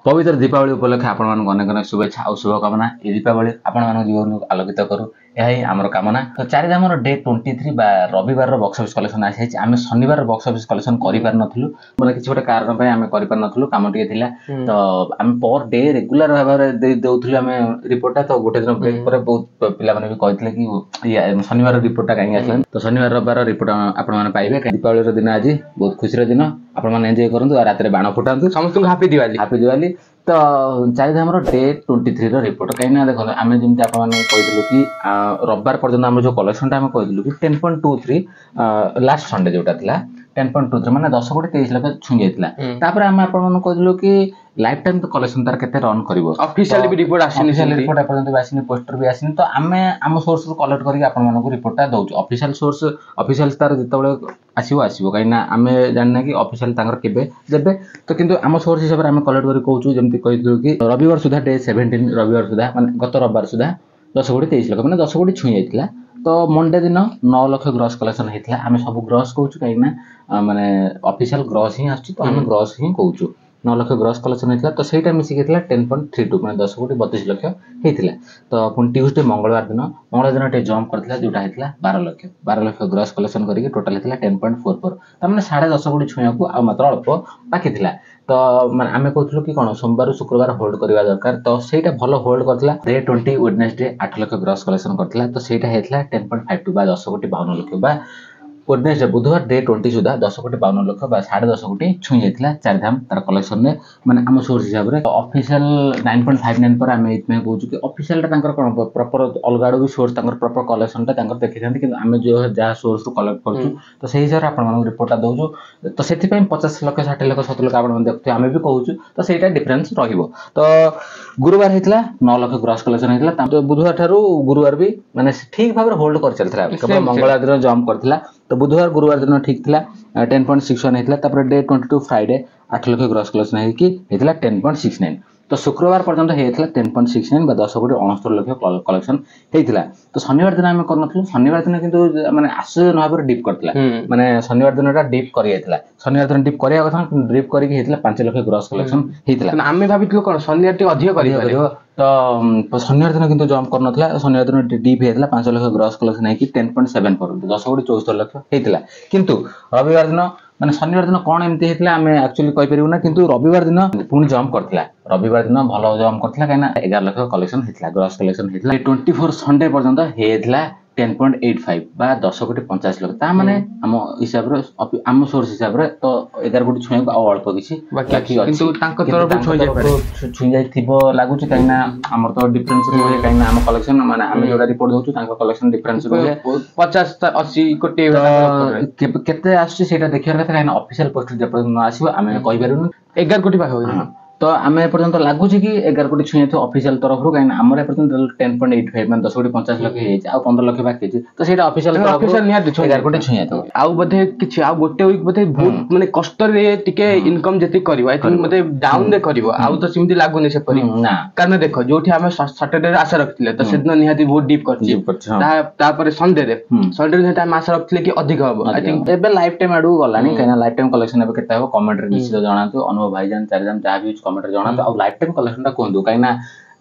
पवित्र दीपावली उपलक्षे आपण मानक अनेक अनेक शुभेच्छा और शुभकामना। ये दीपावली आपण मानक जीवन को आलोकित करू यही आमर कामना। तो चारिधाम डे 23 बा रविवार बॉक्स ऑफिस कलेक्शन आसी आम शनिवार बॉक्स ऑफिस कलेक्शन करि पार नथलु माने किछि गोटे कारण पय आम करि पार नथलु काम टिके थिला। तो आम पर डे रेगुलर भाव दे देउथलु आम रिपोर्ट तो गोटे दिन ब्रेक पर बहुत पिला माने भी कहितले कि शनिवार रिपोर्ट काई आसलन। तो शनिवार रविवार रिपोर्ट आपण माने पाइबे। दीपावली रो दिन आज बहुत खुशी रो दिन आपण माने एन्जॉय करंतु रात रे बाण फुटांतु समस्त हैप्पी दिवाली हैप्पी दिवाली। तो चारिधाम डे 23 रिपोर्ट कहीं देखो आम जमी आपको कि रविवार पर्यटन आम जो कलेक्शन आम कहूँ कि 10.23 लास्ट संडे जोटा था 10.23 माने 10 कोटी 23 लाख छुई जाता। आम आपको कि लाइफ टाइम तो कलेक्शन तार केते रन करिवो ऑफिशियल भी रिपोर्ट आसीनी रिपोर्ट अपन भी आसीनी पोस्टर भी आसीनी। तो आमे आम सोर्स रो कलेक्ट करके आपन मानको रिपोर्टटा दउछु ऑफिशियल सोर्स ऑफिशियल तार जतबळे आसीबो कहिना आमे जानना कि ऑफिशियल तांगर केबे देबे। तो किंतु आम सोर्स हिसाब रे आमे कलेक्ट करी कहूछु जेमति कहिदु कि रविवार सुधा डे 17 रविवार सुधा माने गत रविवार सुधा 10 कोटी 23 लाख माने 10 कोटी छुई जाइतिला। तो मंडे दिन 9 लाख ग्रॉस कलेक्शन हेतिला। आमे सब ग्रॉस कहूछु कहिना माने ऑफिशियल ग्रॉस ही आछि तो आमे ग्रॉस ही कहूछु 9 लाख ग्रॉस कलेक्शन होता। तो सहीटा मिसिक 10.32 मैंने 10 कोटी 32 लाख होता। तो पुणी ट्यूसडे मंगलवार दिन टे जम्प करता जोटा होता 12 लाख ग्रॉस कलेक्शन करके टोटाल होता 10.44 तमें 10.5 कोटी छुआ को आ मात्र अल्प बाकी था। तो आम कहूँ कि कौन सोमवार शुक्रवार होल्ड करवा दरकार। तो सहीटा भल होल्ड करता day 20 Wednesday 8 lakh gross collection करता। तो सहीटा होता 10.52 बा 10 कोटी 52 लाख बा वेडनेसडे बुधवार डे 20 सुधा 10 कोटी 52 लाख बा 10.5 कोटी छुई जाइतिला चारिधाम तार कलेक्शन में माने आम सोर्स हिसाब रे। ऑफिशियल 9.59 पर आम इतमे कहूँ कि ऑफिशियल तांकर कोन प्रॉपर अलगाडो भी सोर्स तांकर प्रॉपर कलेक्शन तांकर देखिथांती कि आम जो जहा सोर्स रो कलेक्ट करछु तो सही हिसाब रे आपण मानको रिपोर्टटा दउछु। तो सेति पय 50 लाख 60 लाख 70 लाख आपण मन देखथि आम भी कहूछु। तो सेटा डिफरेंस रहिबो। तो गुरुवार हेतला 9 लाख ग्रॉस कलेक्शन हेतला। तो बुधवार थारु गुरुवार भी माने ठीक भाबरे होल्ड कर चलथला केवल मंगलवार दिन जंप करथला। तो बुधवार गुरुवार दिन ठीक थिला 10.61 हेतला। तापर day 22 Friday 8 lakh gross collection हेतला 10.69। तो शुक्रवार पर्यंत हेतला 10.69 बा 10 कोटी 69 लाख कलेक्शन हेतला। तो शनिवार दिन आम करनथलु शनिवार दिन किंतु माने आश्चर्य भाबरे डिप करथला माने शनिवार दिनटा डिप करि जायतला। शनिवार दिन डिप करिया कथा डिप करके हेतला 5 लाख ग्रॉस कलेक्शन हेतला। आमे भाबितलु कोन शनिवार टी अधिक करि परियो। तो शनिवार दिन किंतु जंप करनथला शनिवार दिन डिप हेतला 5 लाख ग्रॉस कलेक्शन है कि 10.7 पर 10 कोटी 74 लाख हेतला। किंतु रविवार दिन माने शनिवार दिन कौन एमती हेतला आमे एक्चुअली कहि परिबो ना। किंतु रविवार दिन पुणी जंप करथिला रविवार दिन भलो जंप करथिला काइना 11 लाख कलेक्शन हेतला ग्रॉस कलेक्शन हेतला। 24 संडे पर्यंत हेतला 10.85 बा 10 कोटी 50 लाख। ता माने हम हिसाब रे हम सोर्स हिसाब रे तो 11 कोटी छुया को अल्प किछि बाकी अछि। किंतु तांको तरफ छुई जाय थिबो लागुछि काइना हमर तो डिफरेंस रहे काइना हम कलेक्शन माने हम जोडा रिपोर्ट दउछु तांको कलेक्शन डिफरेंस रहे 50 80 कोटी केते आछि सेटा देखियार कथा काइना ऑफिशियल पोस्ट जे पर्यंत न आसीबो आमे कहि परनु 11 कोटी पाखो होई। तो आम एपर्यंत लगुच कि 11 कोटी छुई ऑफिशियल तरफ रू कहीं आम एपर्यंत 10.85 मान 10 कोटी 50 लाख आ 15 लाख बाकी तो सेटा ऑफिशियल निहाती 11 कोटी छुई आ बोधे किछि आ गोटे वीक बोधे बहुत माने कष्ट रे टिके इनकम जति करबो आई थिंक मते डाउन रे करबो आ तो सिमती लागुनी से परि ना। कारण देखो जोठी हम सैटरडे रे आशा रखथिले तो सेदिन निहाती बहुत डीप करछि ता पर संडे रे निहाती हम आशा रखथिले कि अधिक हो। आई थिंक एबे लाइफ टाइम आडू गलानी कहिना लाइफ टाइम कलेक्शन एबे केते हो कमेंट रे निश्चित जणातु अनुभव भाईजान चारिजान जा भी कमेंट रे जणातु आ लाइफ टाइम कलेक्शन ता कोंदु कहिना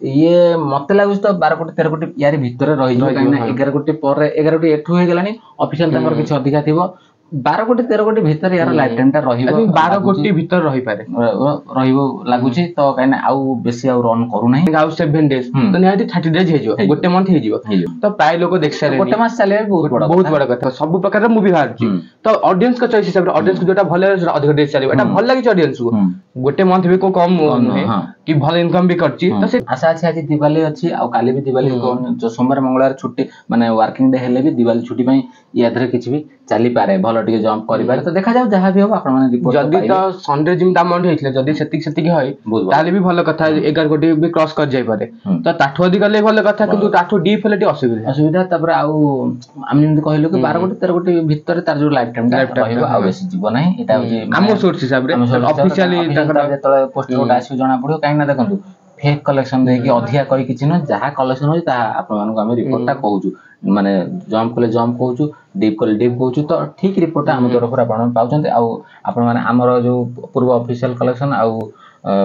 ये मते लागुस तो 12 कोटी 13 कोटी यारी भितरे रहि जो कहिना 11 कोटी पर 11 कोटी एठु हे गेलानी ऑफिशियल तांकर किछ अधिका थिबो 12 कोटी 13 कोटी भितर यार लाइफ टाइम ता रहिबो 12 कोटी भितर रहि पारे रहिबो लागुछि। तो कहिना आउ बेसी आउ रन करू नाही आउ 7 डेज तो निहाती 30 डेज हे जो गोटे मंथ हे जिवो। तो प्राय लोक देख सारे गोटे मास चले बहुत बड़ा कथा सब प्रकार मूवी बाहरछि। तो ऑडियंस का चॉइस हिसाब रे ऑडियंस को जोटा भले अधिक डेज चले एटा भल लागि ऑडियंस को गोटे मंथ भी को कम कि भल इनकम भी करछि। तो से आशा अछि आज दिवाली अछि आ काली भी दिवाली जो सोमवार मंगलवार छुट्टी माने वर्किंग डे हेले भी दिवाली छुट्टी पई यादरे किछि भी चली पारे भल टिके जंप करि पारे। तो देखा जाउ जहा भी हो आपण माने रिपोर्ट जदी तो संडे जिम अमाउंट हेतले जदी सेतिक होय ताले भी भल कथा 11 कोटी भी क्रॉस कर जाय पारे। तो ताठो अधिक ले भल कथा किंतु ताठो डीप हेले असुविधा तापर आउ हम जेमति कहलो कि 12 कोटी 13 कोटी भितर तार जो लाइफ टाइम रहइबो आ बेसी जीव नाही एटा हम सोर्स हिसाब रे ऑफिशियली ताकर जेतले पोस्ट कोटा आसी जणा पड़ो काई ना देखंतु फेक कलेक्शन दे कि अधिया कहि किछि न जहा कलेक्शन होय ता आपण मानको हम रिपोर्टटा कहूछु माने जंप कले जंप कहूछु डीप कले डीप कहूछु। तो ठीक रिपोर्ट हम तरफ आपण पाउछन्ते आ आपण माने हमर जो पूर्व ऑफिशियल कलेक्शन आ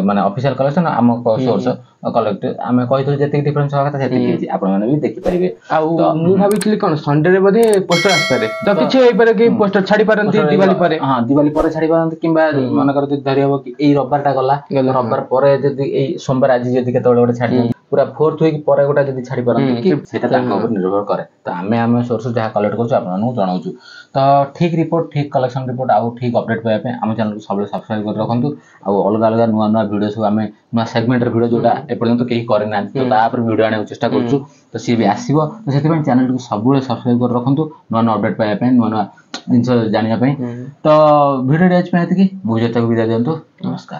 ମାନେ ଅଫିସିଆଲ କଲେକ୍ସନ ଆମ ସୋର୍ସ କଲେକ୍ଟ ଆମେ କହିଥିଲୁ ଯେତିକି ଡିଫରେନ୍ସ ହବା କଥା ସେତିକି ହେଇଛି ଆପଣ ମାନେ ବି ଦେଖିପାରିବେ। ଆଉ ମୁଁ ଭାବିଥିଲି କଣ ସଣ୍ଡେରେ ବୋଧେ ପୋଷ୍ଟର ଆସିପାରେ ତ କିଛି ହେଇପାରେ କି ପୋଷ୍ଟର ଛାଡି ପାରନ୍ତି ଦିୱାଲି ପରେ। ହଁ ଦିୱାଲି ପରେ ଛାଡି ପାରନ୍ତି କିମ୍ବା ମନେକର ଯଦି ଧରି ହବ କି ଏଇ ରବିବାରଟା ଗଲା ରବିବାର ପରେ ଯଦି ଏଇ ସୋମବାର ଆଜି ଯଦି କେତେବେଳେ ଗୋଟେ ଛାଡି ପୁରା 4th ୱିକ୍ ପରେ ଗୋଟେ ଯଦି ଛାଡି ପାରନ୍ତି କି ସେଇଟା ତାଙ୍କ ଉପରେ ନିର୍ଭର କରେ। ତ ଆମେ ସୋର୍ସ ଯାହା କଲେକ୍ଟ କରୁଛୁ ଆପଣମାନଙ୍କୁ ଜଣାଉଛୁ। ତ ଠିକ ରିପୋର୍ଟ ଠିକ କଲେକ୍ସନ ରିପୋର୍ଟ ଆଉ ଠିକ ଅପଡେଟ୍ ପାଇବା ପାଇଁ ଆମ ଚ୍ୟାନେଲକୁ ସବୁବେଳେ ସବସ୍କ୍ରାଇବ କରି ରଖନ୍ତୁ। ଆଉ ଅଲଗା ଅଲଗା ନୂଆ ନୂଆ ଭିଡ଼ିଓ ସବୁ ଆମେ ନୂଆ ସେଗମେଣ୍ଟର ଭିଡ଼ିଓ ଯୋଉଟା ଏପର୍ଯ୍ୟନ୍ତ କେହି କରିନାହାନ୍ତି ତ ତା ଉପରେ ଭିଡ଼ିଓ ଆଣିବାକୁ ଚେଷ୍ଟା କରୁଛୁ। ତ ସିଏ ବି ଆସିବ ତ ସେଥିପାଇଁ ଚ୍ୟାନେଲକୁ ସବୁବେଳେ ସବସ୍କ୍ରାଇବ କରି ରଖନ୍ତୁ ନୂଆ ନୂଆ ଅପଡେଟ୍ ପାଇବା ପାଇଁ ନୂଆ ନୂଆ ଜିନିଷ ଜାଣିବା ପାଇଁ। ତ ଭିଡ଼ିଓଟି ଆଜି ପାଇଁ ଏତିକି। ମୁଁ ଯେତେକୁ ବିଦାୟ ଦିଅନ୍ତୁ। ନମସ୍କାର।